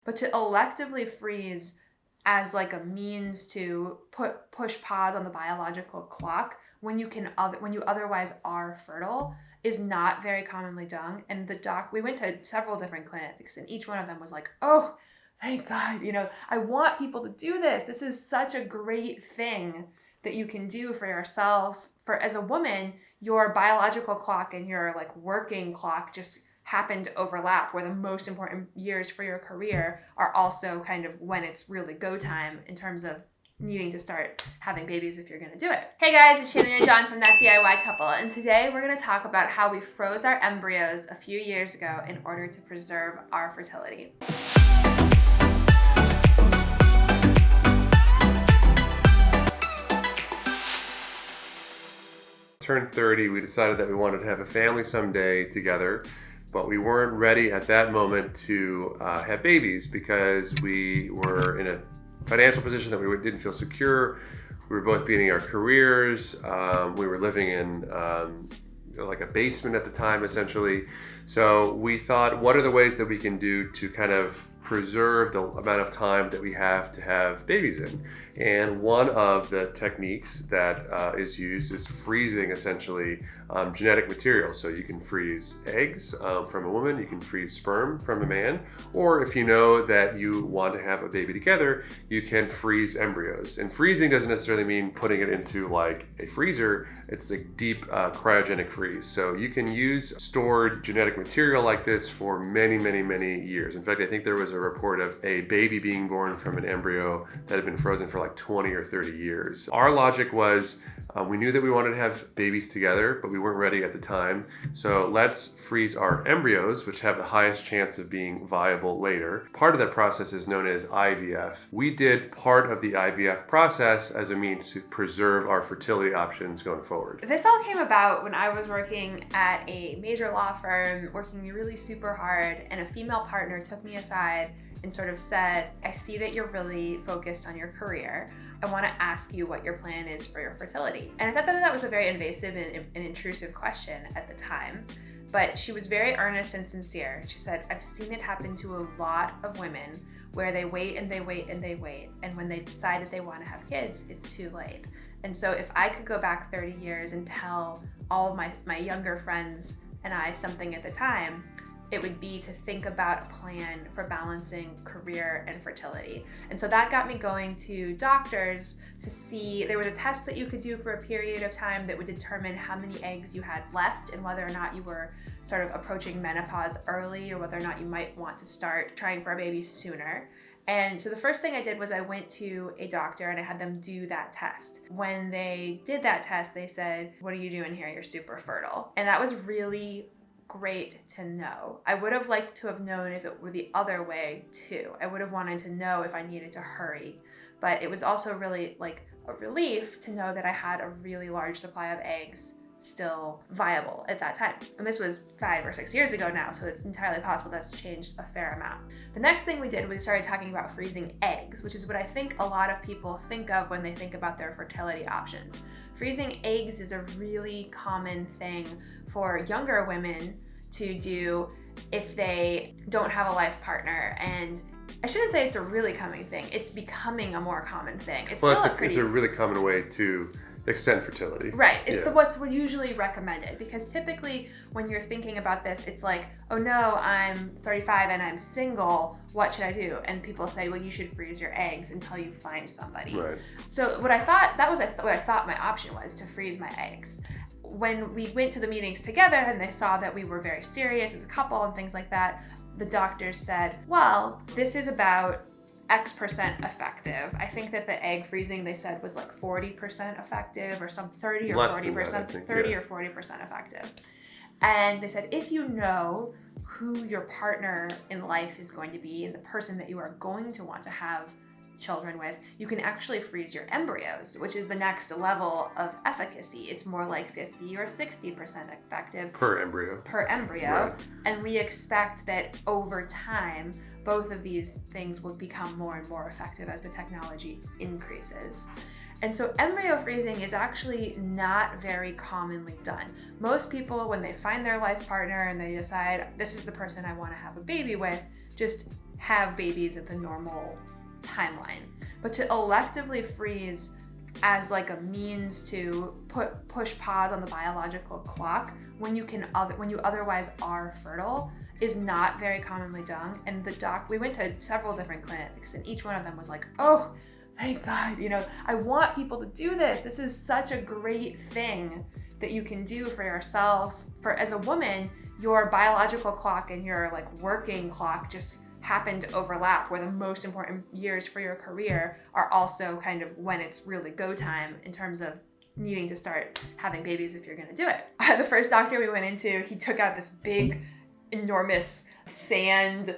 But to electively freeze as like a means to push pause on the biological clock when you otherwise are fertile is not very commonly done. And we went to several different clinics, and each one of them was like, oh, thank God, I want people to do this. This is such a great thing that you can do for yourself. For as a woman, your biological clock and your like working clock just happen to overlap, where the most important years for your career are also kind of when it's really go time in terms of needing to start having babies if you're going to do it. Hey guys, it's Shannon and John from That DIY Couple, and today we're going to talk about how we froze our embryos a few years ago in order to preserve our fertility. Turned 30, we decided that we wanted to have a family someday together, but we weren't ready at that moment to have babies because we were in a financial position that we didn't feel secure. We were both beginning our careers. We were living in like a basement at the time, essentially. So we thought, what are the ways that we can do to kind of preserve the amount of time that we have to have babies in? And one of the techniques that is used is freezing, essentially, genetic material. So you can freeze eggs from a woman, you can freeze sperm from a man, or if you know that you want to have a baby together, you can freeze embryos. And freezing doesn't necessarily mean putting it into like a freezer. It's a deep cryogenic freeze. So you can use stored genetic material like this for many, many, many years. In fact, I think there was a report of a baby being born from an embryo that had been frozen for like 20 or 30 years. Our logic was we knew that we wanted to have babies together, but we weren't ready at the time. So let's freeze our embryos, which have the highest chance of being viable later. Part of that process is known as IVF. We did part of the IVF process as a means to preserve our fertility options going forward. This all came about when I was working at a major law firm, working really super hard, and a female partner took me aside and sort of said, I see that you're really focused on your career. I want to ask you what your plan is for your fertility. And I thought that was a very invasive and intrusive question at the time, but she was very earnest and sincere. She said, I've seen it happen to a lot of women where they wait and they wait and they wait, and when they decide that they want to have kids, it's too late. And so if I could go back 30 years and tell all of my younger friends and I something at the time, it would be to think about a plan for balancing career and fertility. And so that got me going to doctors to see, there was a test that you could do for a period of time that would determine how many eggs you had left and whether or not you were sort of approaching menopause early or whether or not you might want to start trying for a baby sooner. And so the first thing I did was I went to a doctor and I had them do that test. When they did that test, they said, what are you doing here? You're super fertile. And that was really great to know. I would have liked to have known if it were the other way too. I would have wanted to know if I needed to hurry. But it was also really like a relief to know that I had a really large supply of eggs still viable at that time. And this was 5 or 6 years ago now, so it's entirely possible that's changed a fair amount. The next thing we did was we started talking about freezing eggs, which is what I think a lot of people think of when they think about their fertility options. Freezing eggs is a really common thing for younger women to do if they don't have a life partner. And I shouldn't say it's a really common thing. It's becoming a more common thing. It's a really common way to extend fertility. Right. It's what's usually recommended, because typically when you're thinking about this, it's like, oh no, I'm 35 and I'm single. What should I do? And people say, well, you should freeze your eggs until you find somebody. Right. So what I thought my option was to freeze my eggs. When we went to the meetings together and they saw that we were very serious as a couple and things like that, the doctors said, well, this is about X% effective. I think that the egg freezing, they said, was like 40% effective or some 30 or Less 40%, than that, I think, 30 or 40% effective. And they said, if you know who your partner in life is going to be and the person that you are going to want to have children with, you can actually freeze your embryos, which is the next level of efficacy. It's more like 50 or 60% effective per embryo. Right. And we expect that over time, both of these things will become more and more effective as the technology increases. And so embryo freezing is actually not very commonly done. Most people, when they find their life partner and they decide, this is the person I want to have a baby with, just have babies at the normal timeline. But to electively freeze as like a means to push pause on the biological clock when you otherwise are fertile is not very commonly done. And we went to several different clinics, and each one of them was like, oh, thank God, I want people to do this. This is such a great thing that you can do for yourself. As a woman, your biological clock and your like working clock just happen to overlap, where the most important years for your career are also kind of when it's really go time in terms of needing to start having babies if you're gonna do it. The first doctor we went into, he took out this big, enormous sand,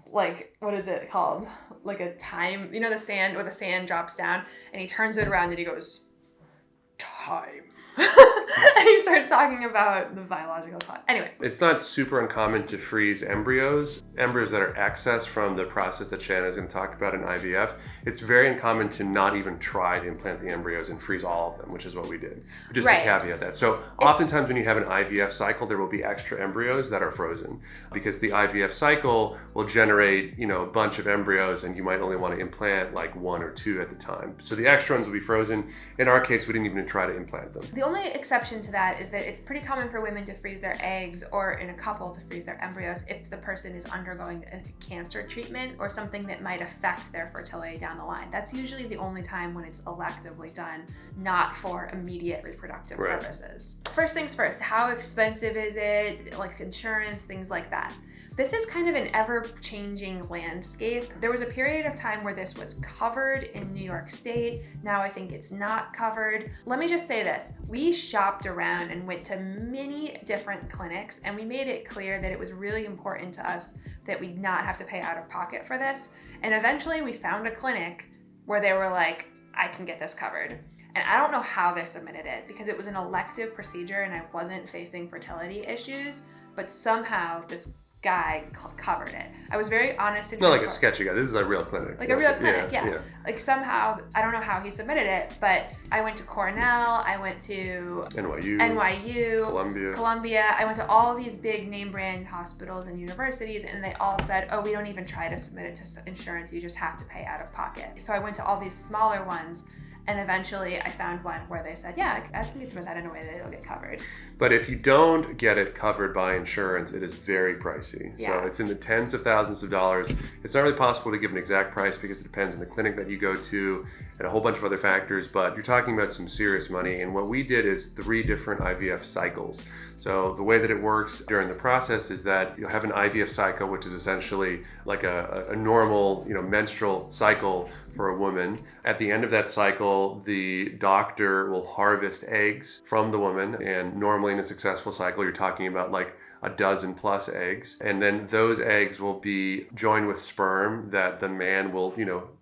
like, what is it called? Like a time, the sand, where the sand drops down, and he turns it around and he goes, time. And he starts talking about the biological clock. Anyway. It's not super uncommon to freeze embryos that are accessed from the process that Shanna is going to talk about in IVF. It's very uncommon to not even try to implant the embryos and freeze all of them, which is what we did. Just to caveat that. So oftentimes when you have an IVF cycle, there will be extra embryos that are frozen, because the IVF cycle will generate, a bunch of embryos, and you might only want to implant like 1 or 2 at the time. So the extra ones will be frozen. In our case, we didn't even try to implant them. The only exception to that is that it's pretty common for women to freeze their eggs, or in a couple to freeze their embryos, if the person is undergoing a cancer treatment or something that might affect their fertility down the line. That's usually the only time when it's electively done, not for immediate reproductive purposes. First things first, how expensive is it? Like insurance, things like that. This is kind of an ever-changing landscape. There was a period of time where this was covered in New York State. Now I think it's not covered. Let me just say this. We shopped around and went to many different clinics, and we made it clear that it was really important to us that we not have to pay out of pocket for this. And eventually we found a clinic where they were like, I can get this covered. And I don't know how they submitted it, because it was an elective procedure and I wasn't facing fertility issues, but somehow this guy covered it. I was very honest. Not like a sketchy guy. This is a real clinic. Like a real clinic, yeah. Like somehow, I don't know how he submitted it, but I went to Cornell, I went to NYU, Columbia. I went to all these big name brand hospitals and universities, and they all said, oh, we don't even try to submit it to insurance. You just have to pay out of pocket. So I went to all these smaller ones, and eventually I found one where they said, yeah, I can submit that in a way that it'll get covered. But if you don't get it covered by insurance, it is very pricey. Yeah. So it's in the tens of thousands of dollars. It's not really possible to give an exact price, because it depends on the clinic that you go to and a whole bunch of other factors, but you're talking about some serious money. And what we did is 3 different IVF cycles. So the way that it works during the process is that you'll have an IVF cycle, which is essentially like a normal, menstrual cycle for a woman. At the end of that cycle, the doctor will harvest eggs from the woman, and normally in a successful cycle, you're talking about like a dozen plus eggs. And then those eggs will be joined with sperm that the man will,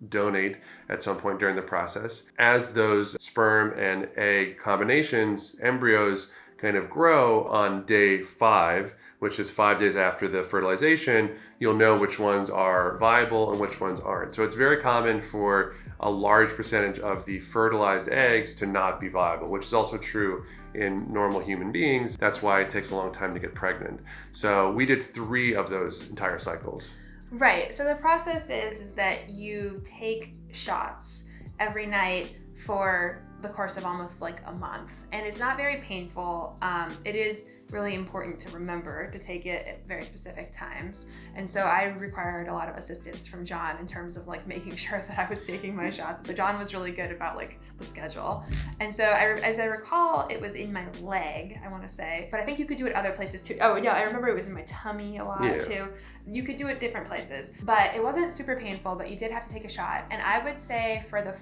donate at some point during the process. As those sperm and egg combinations, embryos kind of grow on day 5, which is 5 days after the fertilization, you'll know which ones are viable and which ones aren't. So it's very common for a large percentage of the fertilized eggs to not be viable, which is also true in normal human beings. That's why it takes a long time to get pregnant. So we did 3 of those entire cycles. Right. So the process is that you take shots every night for the course of almost like a month, and it's not very painful. It is really important to remember to take it at very specific times, and so I required a lot of assistance from John in terms of like making sure that I was taking my shots, but John was really good about like the schedule. And so as I recall, it was in my leg, I want to say, but I think you could do it other places too. Oh yeah, I remember it was in my tummy a lot too. You could do it different places, but it wasn't super painful, but you did have to take a shot. And I would say for the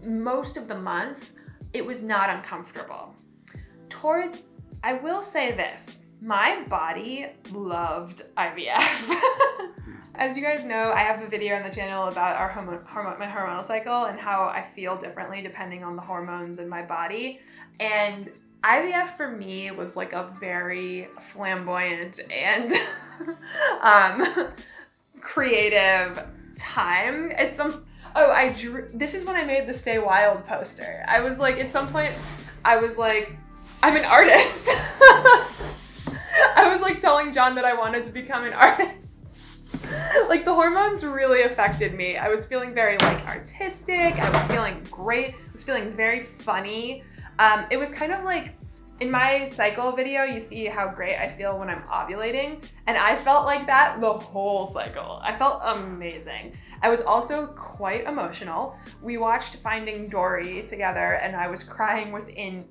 most of the month, it was not uncomfortable. I will say this, my body loved IVF. As you guys know, I have a video on the channel about my hormonal cycle and how I feel differently depending on the hormones in my body. And IVF for me was like a very flamboyant and creative time. This is when I made the Stay Wild poster. I was like, at some point, I'm an artist. I was like telling John that I wanted to become an artist. Like the hormones really affected me. I was feeling very like artistic. I was feeling great. I was feeling very funny. It was kind of like in my cycle video, you see how great I feel when I'm ovulating. And I felt like that the whole cycle. I felt amazing. I was also quite emotional. We watched Finding Dory together and I was crying within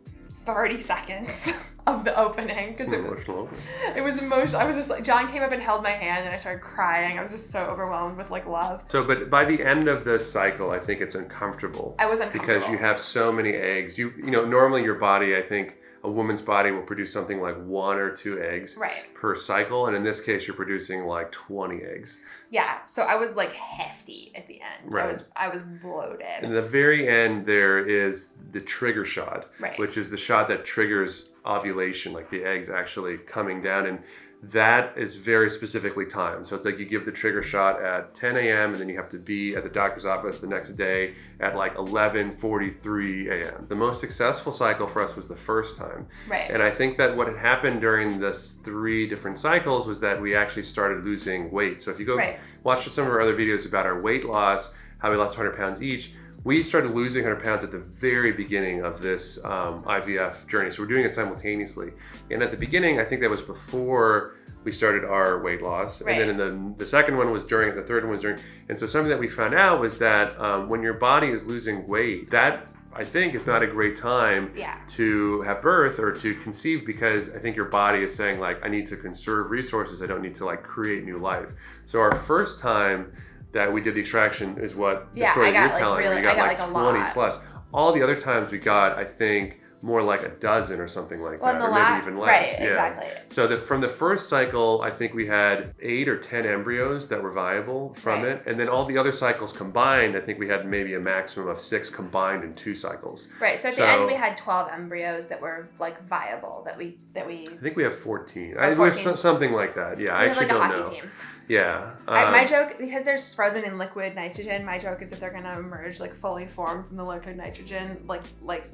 30 seconds of the opening because it was emotional. I was just like, John came up and held my hand and I started crying. I was just so overwhelmed with like love. So, but by the end of the cycle, I think it's uncomfortable. I was uncomfortable. Because you have so many eggs. You know, normally your body, I think, a woman's body will produce something like 1 or 2 eggs per cycle. And in this case, you're producing like 20 eggs. Yeah. So I was like hefty at the end. Right. I was bloated. And at the very end, there is the trigger shot, right, which is the shot that triggers ovulation, like the eggs actually coming down. And that is very specifically timed. So it's like you give the trigger shot at 10 a.m. and then you have to be at the doctor's office the next day at like 11:43 a.m. The most successful cycle for us was the first time. Right. And I think that what had happened during this 3 different cycles was that we actually started losing weight. So if you go watch some of our other videos about our weight loss, how we lost 100 pounds each, we started losing 100 pounds at the very beginning of this IVF journey. So we're doing it simultaneously. And at the beginning, I think that was before we started our weight loss. Right. And then the second one was during, the third one was during. And so something that we found out was that when your body is losing weight, that I think is not a great time to have birth or to conceive, because I think your body is saying like, I need to conserve resources. I don't need to like create new life. So our first time that we did the extraction is what the story that you're telling. We got like 20 plus. All the other times we got, I think, more like a dozen or something like that, or maybe even less. Right, exactly. So from the first cycle, I think we had 8 or 10 embryos that were viable from it. And then all the other cycles combined, I think we had maybe a maximum of 6 combined in 2 cycles. Right, so at the end we had 12 embryos that were like viable, that we I think we have 14. Oh, 14. We have something like that. Yeah, I actually like a don't hockey know. Team. Yeah. My joke, because there's frozen in liquid nitrogen, my joke is that they're gonna emerge like fully formed from the liquid nitrogen, like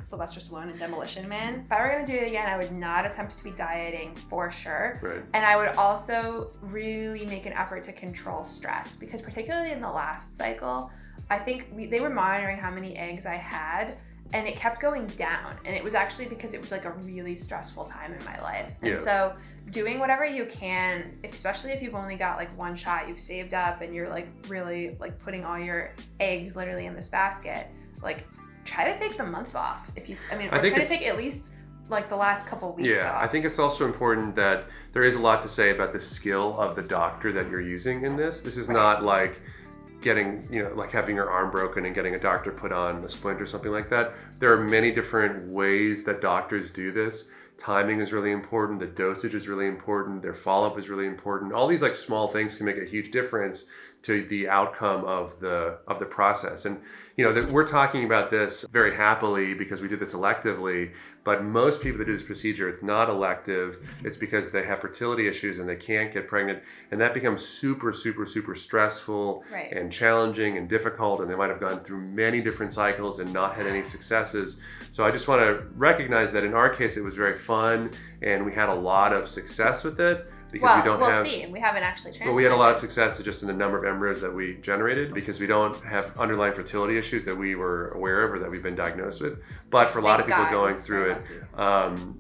Sylvester Stallone in Demolition Man. If I were gonna do it again, I would not attempt to be dieting for sure. Right. And I would also really make an effort to control stress, because particularly in the last cycle, I think they were monitoring how many eggs I had, and it kept going down. And it was actually because it was like a really stressful time in my life. And so doing whatever you can, especially if you've only got like 1 shot, you've saved up and you're like really like putting all your eggs literally in this basket, like try to take the month off. Or try to take at least like the last couple weeks off. I think it's also important that there is a lot to say about the skill of the doctor that you're using in this. This is not like getting, like having your arm broken and getting a doctor put on a splint or something like that. There are many different ways that doctors do this. Timing is really important. The dosage is really important. Their follow-up is really important. All these like small things can make a huge difference to the outcome of the process. And that we're talking about this very happily because we did this electively, but most people that do this procedure, it's not elective. It's because they have fertility issues and they can't get pregnant, and that becomes super, super, super stressful and challenging and difficult, and they might have gone through many different cycles and not had any successes. So I just want to recognize that in our case, it was very fun and we had a lot of success with it. Because we'll see. We haven't actually transplanted. But we had a lot of success just in the number of embryos that we generated, because we don't have underlying fertility issues that we were aware of or that we've been diagnosed with. But for a lot of people going through it,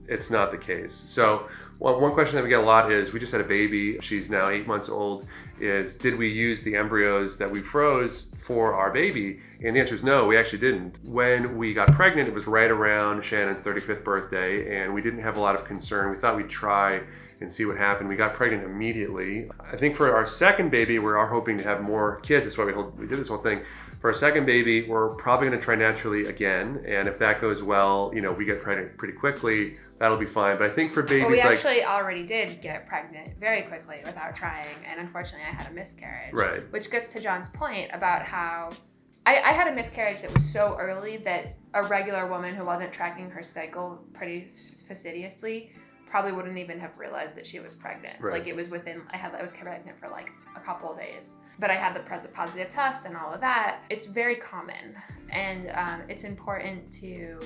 it's not the case. So one question that we get a lot is, we just had a baby. She's now 8 months old. Did we use the embryos that we froze for our baby? And the answer is no, we actually didn't. When we got pregnant, it was right around Shannon's 35th birthday, and we didn't have a lot of concern. We thought we'd try and see what happened. We got pregnant immediately. I think for our second baby, we are hoping to have more kids. That's why we did this whole thing. For our second baby, we're probably going to try naturally again. And if that goes well, we get pregnant pretty quickly. That'll be fine. But I think for babies, we actually already did get pregnant very quickly without trying. And unfortunately, I had a miscarriage. Right. Which gets to John's point about how I had a miscarriage that was so early that a regular woman who wasn't tracking her cycle pretty fastidiously probably wouldn't even have realized that she was pregnant. Right. Like it was I was pregnant for like a couple of days, but I had the positive test and all of that. It's very common, and it's important to,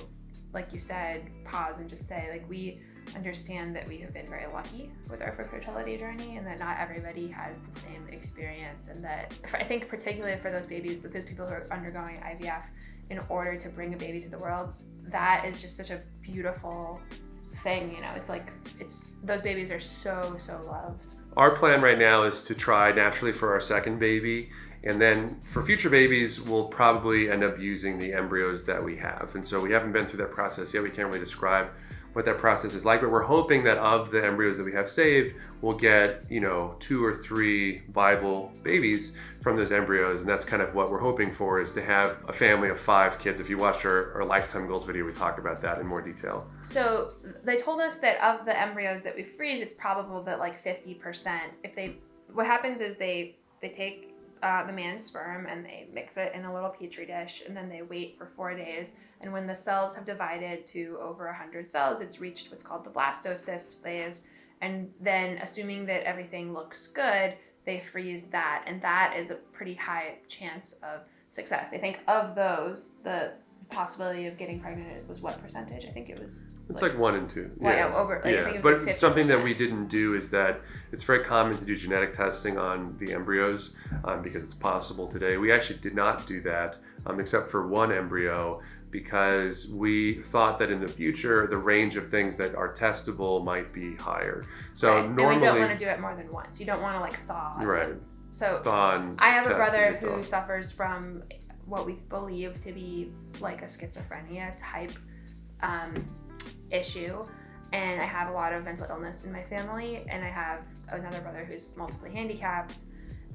like you said, pause and just say, like, we understand that we have been very lucky with our fertility journey and that not everybody has the same experience, and that I think particularly for those people who are undergoing IVF, in order to bring a baby to the world, that is just such a beautiful thing. It's those babies are so loved. Our plan right now is to try naturally for our second baby, and then for future babies, we'll probably end up using the embryos that we have. And so we haven't been through that process yet. We can't really describe what that process is like, but we're hoping that of the embryos that we have saved, we'll get, 2 or 3 viable babies from those embryos. And that's kind of what we're hoping for, is to have a family of 5 kids. If you watched our lifetime goals video, we talked about that in more detail. So they told us that of the embryos that we freeze, it's probable that like 50%, what happens is they take the man's sperm and they mix it in a little petri dish, and then they wait for 4 days. And when the cells have divided to over 100 cells, it's reached what's called the blastocyst phase. And then, assuming that everything looks good, they freeze that, and that is a pretty high chance of success. They think of those, the possibility of getting pregnant was what percentage? I think it was. It's like 1 in 2. Well, yeah, over. Like, yeah. I think it was But like something that we didn't do is that it's very common to do genetic testing on the embryos because it's possible today. We actually did not do that except for 1 embryo, because we thought that in the future the range of things that are testable might be higher. So right. normally, and we don't want to do it more than once. You don't want to like thaw. Right. So thaw I have a brother who suffers from what we believe to be like a schizophrenia type issue, and I have a lot of mental illness in my family, and I have another brother who's multiply handicapped,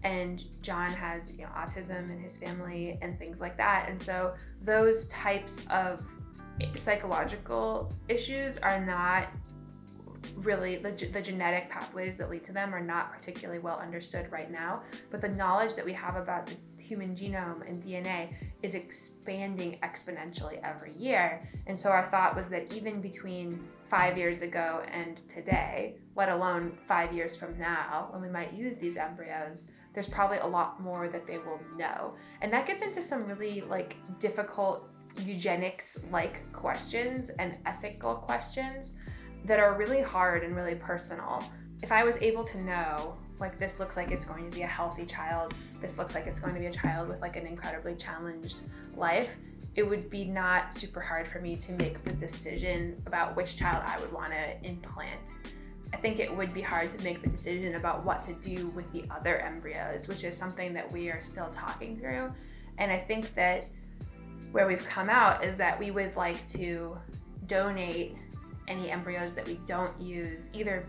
and John has autism in his family and things like that. And so those types of psychological issues are not really the genetic pathways that lead to them are not particularly well understood right now, but the knowledge that we have about the human genome and DNA is expanding exponentially every year. And so our thought was that even between 5 years ago and today, let alone 5 years from now, when we might use these embryos, there's probably a lot more that they will know. And that gets into some really difficult eugenics-like questions and ethical questions that are really hard and really personal. If I was able to know, this looks like it's going to be a healthy child, this looks like it's going to be a child with an incredibly challenged life, it would be not super hard for me to make the decision about which child I would want to implant. I think it would be hard to make the decision about what to do with the other embryos, which is something that we are still talking through. And I think that where we've come out is that we would like to donate any embryos that we don't use, either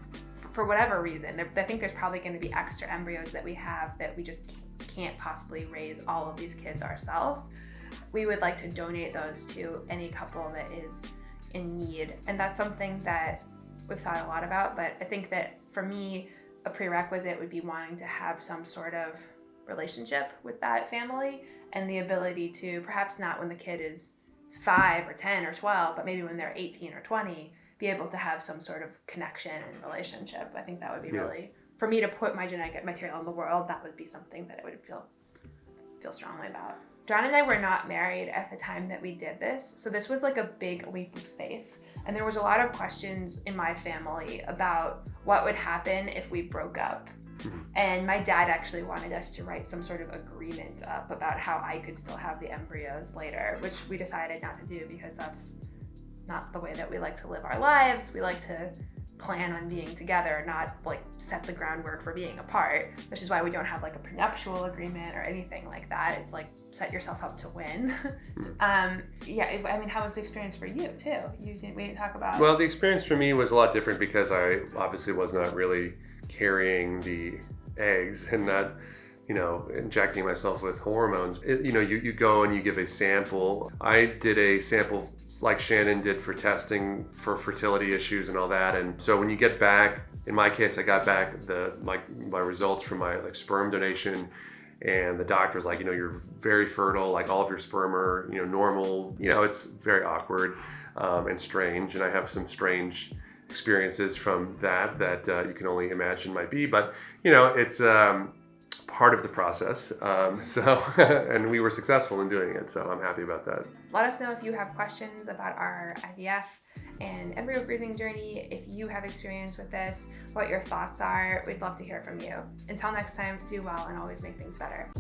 for whatever reason. I think there's probably going to be extra embryos that we have that we just can't possibly raise all of these kids ourselves. We would like to donate those to any couple that is in need. And that's something that we've thought a lot about, but I think that for me, a prerequisite would be wanting to have some sort of relationship with that family, and the ability to, perhaps not when the kid is 5 or 10 or 12, but maybe when they're 18 or 20, be able to have some sort of connection and relationship. I think that would be really, for me to put my genetic material in the world, that would be something that I would feel strongly about. John and I were not married at the time that we did this, so this was a big leap of faith. And there was a lot of questions in my family about what would happen if we broke up. And my dad actually wanted us to write some sort of agreement up about how I could still have the embryos later, which we decided not to do because that's not the way that we like to live our lives. We like to plan on being together, not set the groundwork for being apart, which is why we don't have a prenuptial agreement or anything like that. It's set yourself up to win. How was the experience for you too? We didn't talk about. Well, the experience for me was a lot different because I obviously was not really carrying the eggs and not, injecting myself with hormones. You go and you give a sample. I did a sample like Shannon did for testing for fertility issues and all that. And so when you get back, in my case, I got back my results from my sperm donation, and the doctor was you're very fertile, all of your sperm are, normal. It's very awkward and strange. And I have some strange experiences from that you can only imagine might be, but it's part of the process. And we were successful in doing it, so I'm happy about that. Let us know if you have questions about our IVF and embryo freezing journey. If you have experience with this, what your thoughts are, we'd love to hear from you. Until next time, do well and always make things better.